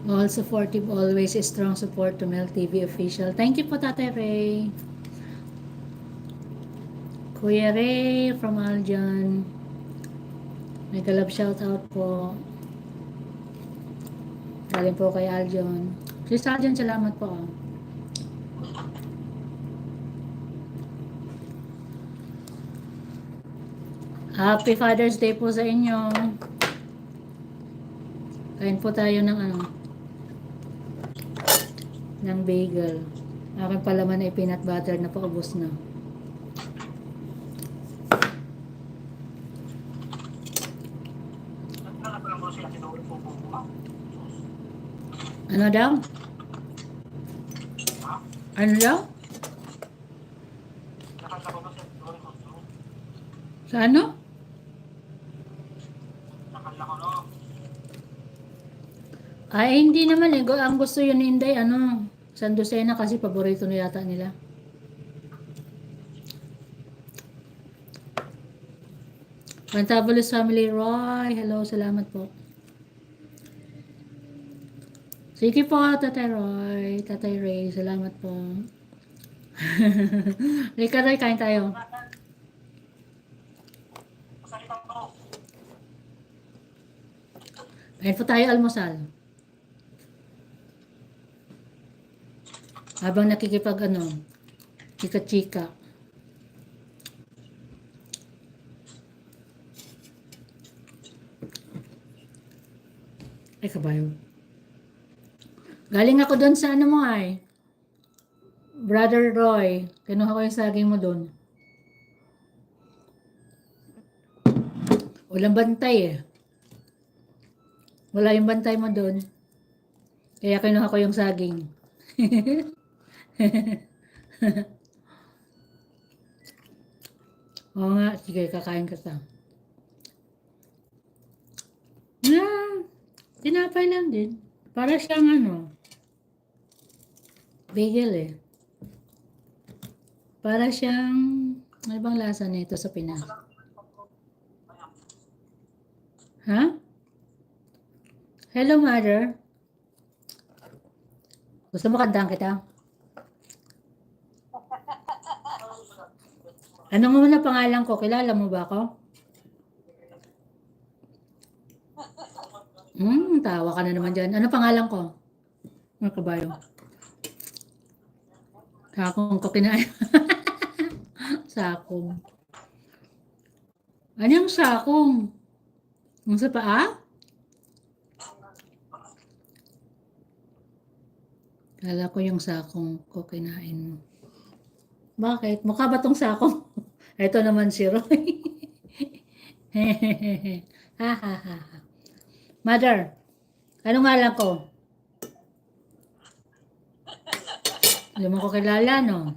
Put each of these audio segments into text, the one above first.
All supportive, always strong support to Mel TV official. Thank you po, Tatay Ray. Kuya Ray from Aljan. May galab shout out po. Galing po kay Aljan. Sis Aljan, salamat po. Happy Father's Day po sa inyo. Kain po tayo ng ng bagel. Aking palaman ay peanut butter na paubos na. Ano daw? Ano daw? Sa ano? Ay, hindi naman eh. Ang gusto yun ni Inday, San Lucena kasi paborito na yata nila. Fantabulous Family Roy. Hello, salamat po. Sige po, Tatay Roy. Tatay Ray, salamat po. Rika Roy, kain tayo. Kain po tayo almusal. Habang nakikipag chika-chika. Ay, kabayo. Galing ako doon sa mo ay. Brother Roy. Kinuha ko yung saging mo doon. Walang bantay eh. Wala yung bantay mo doon. Kaya kinuha ko yung saging. Oo nga, sige, kakain ka ta. Tinapay lang din. Para siyang bagel eh. Para siyang, ano bang lasa nito sa Pinas? Ha? Hello, mother. Gusto mo kantahan kita? Anong muna pangalan ko? Kilala mo ba ako? Tawa ka na naman dyan. Ano pangalan ko? Ano kabayo? Sakong ko kinain. Sakong. Ano yung sakong? Yung sa paa? Kala ko yung sakong ko kinain mo. Bakit? Mukha ba tong sakong? Ito naman si Roy. Ha ha ha. Mother, anong ngalan ko? Hindi mo ko kilala, no?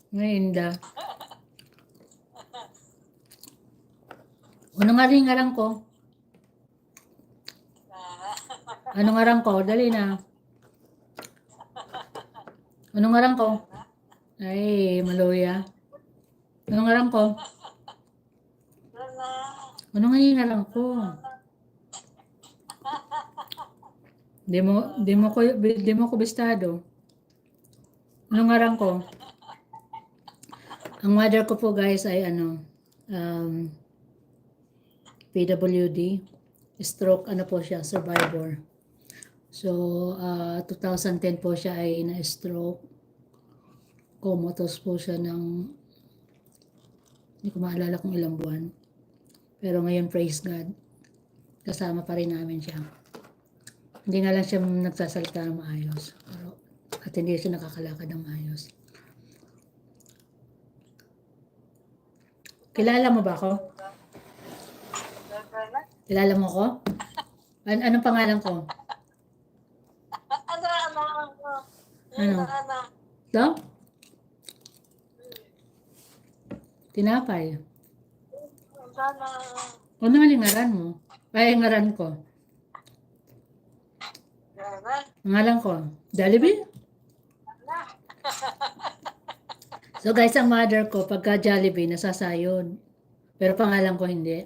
Ngayon. Ano nga rin ngarang ko? Anong ngarang ko? Dali na. Anong ngarang ko? Ay, maluya. Anong ngarang ko? Ano nga yung ngarang ko? Di mo ko bistado. Anong ngarang ko? Ang mother ko po guys ay PWD. Stroke, po siya, survivor. So, 2010 po siya ay na-stroke. Comatose po siya ng, hindi ko maalala kung ilang buwan. Pero ngayon, praise God, kasama pa rin namin siya. Hindi nga lang siya nagsasalita ng maayos. At hindi siya nakakalakad ng maayos. Kilala mo ba ako? Kilala mo ko? Anong pangalan ko? Ano? Ito? Tinapay. Ano nga yung ngaran mo? Ay, ngaran ko. Ngalan ko? Jollibee? So guys, ang mother ko, pagka Jollibee, nasasayod. Pero pangalan ko hindi.